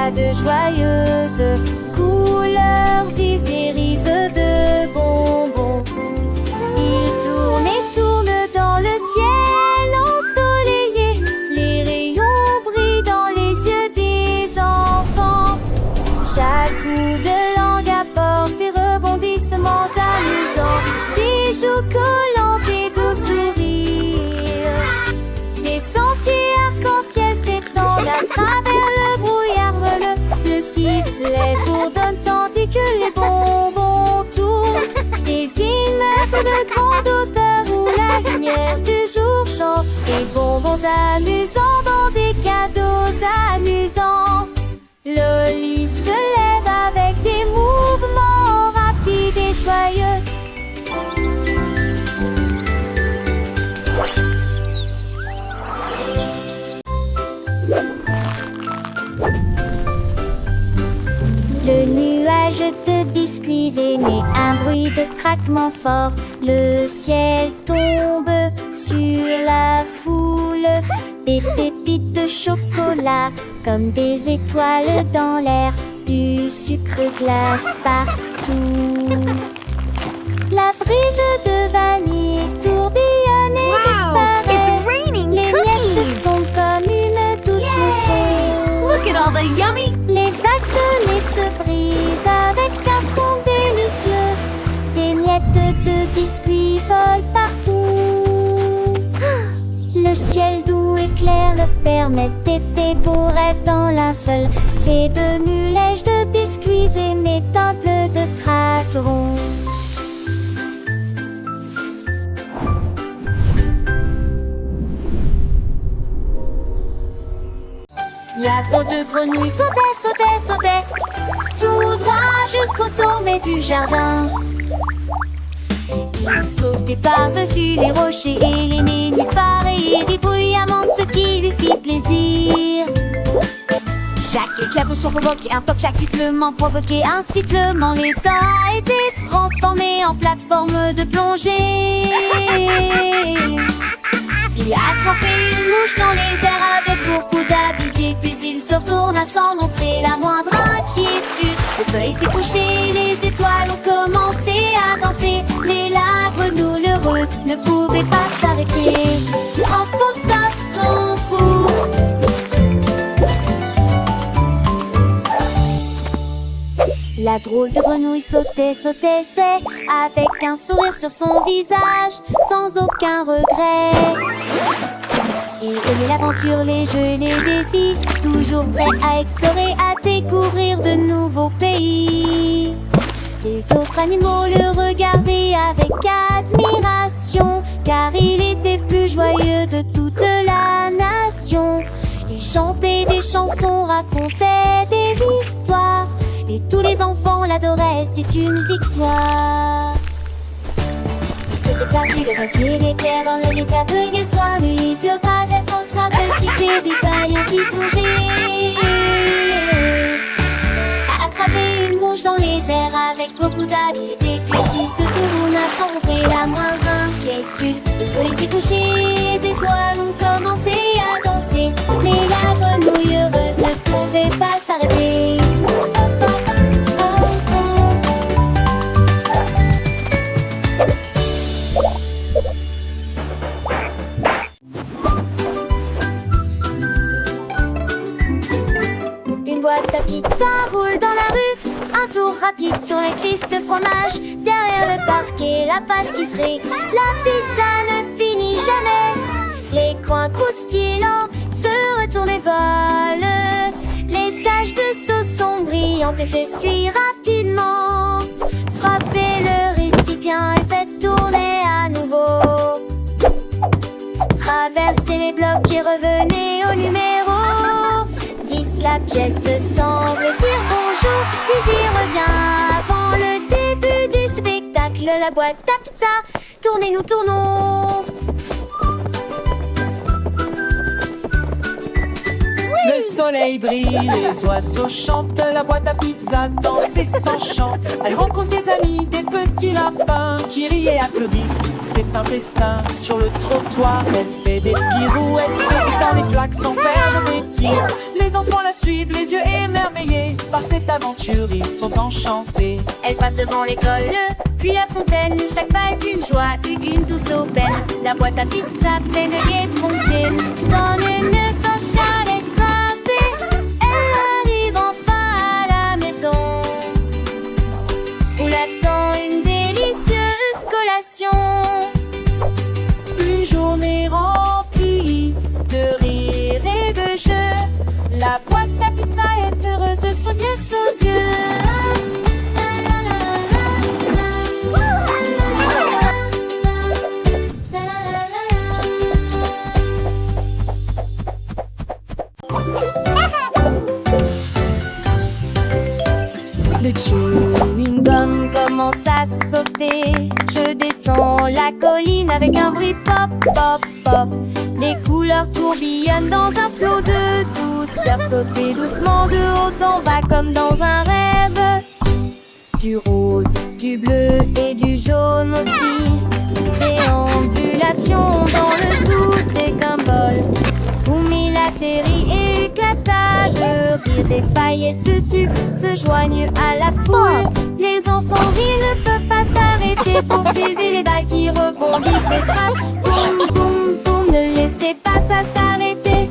a de joyeuses couleurs vives, des rives de bonbons. Il tourne et tourne dans le ciel ensoleillé. Les rayons brillent dans les yeux des enfants. Chaque coup de langue apporte des rebondissements amusants, des joues collantes et doux sourires. Des sentiers arc-en-ciel s'étendent à travers le brouillard. Le sifflet bourdonne tandis que les bonbons tournent. Des immeubles de grande hauteur où la lumière du jour chante. Des bonbons amusants dans des cadeaux amusants. Loli se lève avec des mouvements rapides et joyeux. Le nuage de biscuits émet un bruit de craquement fort. Le ciel tombe sur la foule. Des pépites de chocolat comme des étoiles dans l'air. Du sucre glace partout. La brise de vanille tourbillonne et disparaît. It's raining Les miettes fondent comme une douce mousson. Look at all the yummy. Les vagues de lait se brisent avec un son délicieux. Des miettes de biscuits volent partout. Le ciel doux et clair le permet d'effets beaux rêves dans linceul. Ces deux mulèges de biscuits émettent un bleu de tratteron. La drôle de grenouille sautait tout droit jusqu'au sommet du jardin. Il sautait par-dessus les rochers et les nénuphars et il rit bruyamment, ce qui lui fit plaisir. Chaque éclaboussure provoquait un toc, chaque sifflement provoquait un sifflement. L'étang a été transformé en plateforme de plongée. Il a attrapé une mouche dans les airs avec beaucoup d'habileté. Puis il se retourna sans montrer la moindre inquiétude. Le soleil s'est couché, les étoiles ont commencé à danser. Mais la grenouille heureuse ne pouvait pas s'arrêter. Emporta ton cou. La drôle de grenouille sautait, c'est avec un sourire sur son visage, sans aucun regret. Il aimait l'aventure, les jeux, les défis, toujours prêt à explorer, à découvrir de nouveaux pays. Les autres animaux le regardaient avec admiration, car il était plus joyeux de toute la nation. Il chantait des chansons, racontait des histoires, et tous les enfants l'adoraient, c'est une victoire. Il s'était placé le glacier, les terres dans le lit, cueillir soin, lui, que pas être en train de citer des pailles ainsi plongées. A attrapé une mouche dans les airs avec beaucoup d'habileté, puis il se tourna sans montrer la moindre inquiétude. Le soleil s'est couché, les étoiles ont commencé à danser, mais la grenouille heureuse ne pouvait pas s'arrêter. Boîte à pizza roule dans la rue, un tour rapide sur les cuisses de fromage. Derrière le parquet, la pâtisserie, la pizza ne finit jamais. Les coins croustillants se retournent et volent. Les taches de sauce sont brillantes et s'essuient rapidement. Frappez le récipient et faites tourner à nouveau. Traversez les blocs et revenez au numéro 10. La pièce semble dire bonjour, puis il revient avant le début du spectacle. La boîte à pizza, tournez, nous tournons. Le soleil brille, les oiseaux chantent, la boîte à pizza danse et s'enchante. Elle rencontre des amis, des petits lapins qui rient et applaudissent. C'est un festin sur le trottoir. Elle fait des pirouettes et dans les flaques sans faire de bêtises. Les enfants la suivent, les yeux émerveillés. Par cette aventure, ils sont enchantés. Elle passe devant l'école, puis la fontaine. Chaque pas est une joie, une douce aubaine. La boîte à pizza pleine de gaieté fontaine. Son innocent laisse grincer. Elle arrive enfin à la maison où l'attend une délicieuse collation. Une journée remplie de rire et de jeux. La boîte à pizza est heureuse, son bien aux yeux. Le chewing-gum commence à sauter. Je descends la colline avec un bruit pop, pop, pop. Les couleurs tourbillonnent dans un flot de douceur. Sauter doucement de haut en bas comme dans un rêve. Du rose, du bleu et du jaune aussi. Déambulation dans le zoo des Gumball. Oumil atterrit, éclata de rire. Des paillettes de sucre se joignent à la foule. Les enfants rient, ne peuvent pas s'arrêter. Poursuivez les balles qui rebondissent et frappent. Boum, boum, boum, ne laissez pas ça s'arrêter.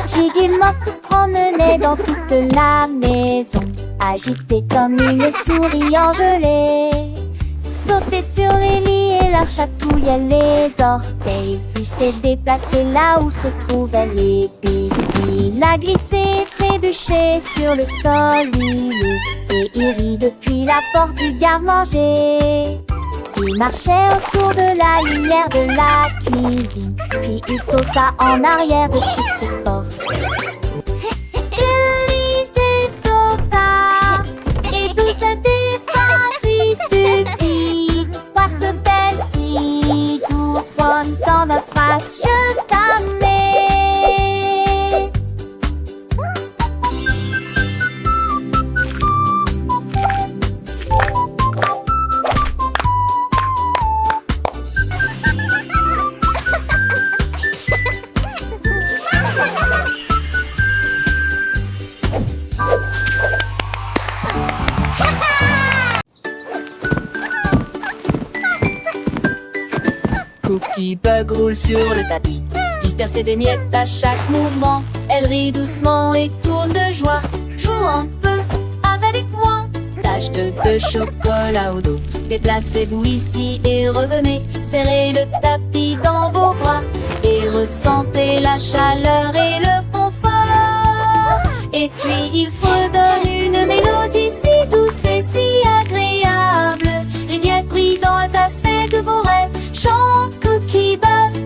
Giguilement se promenait dans toute la maison, agité comme une souris engelée. Sautait sur les lits et leur chatouillait les orteils. Puis s'est déplacé là où se trouvaient les biscuits. La glissé, trébuché sur le sol huileux. Et il rit depuis la porte du garde-manger. Il marchait autour de la lumière de la cuisine. Puis il sauta en arrière de toutes ses forces. Il sauta et tout se défend, triste, stupide. Voir ce belle-ci, tout content de face, je t'aimais. Cookie Bug roule sur le tapis, disperser des miettes à chaque mouvement. Elle rit doucement et tourne de joie. Joue un peu avec moi. Tache de chocolat au dos. Déplacez-vous ici et revenez. Serrez le tapis dans vos bras et ressentez la chaleur et le confort. Et puis il fredonne une mélodie si douce et si agréable. Les miettes brillent dans la tasse, fait de beaux rêves. Chante Cookie Bug.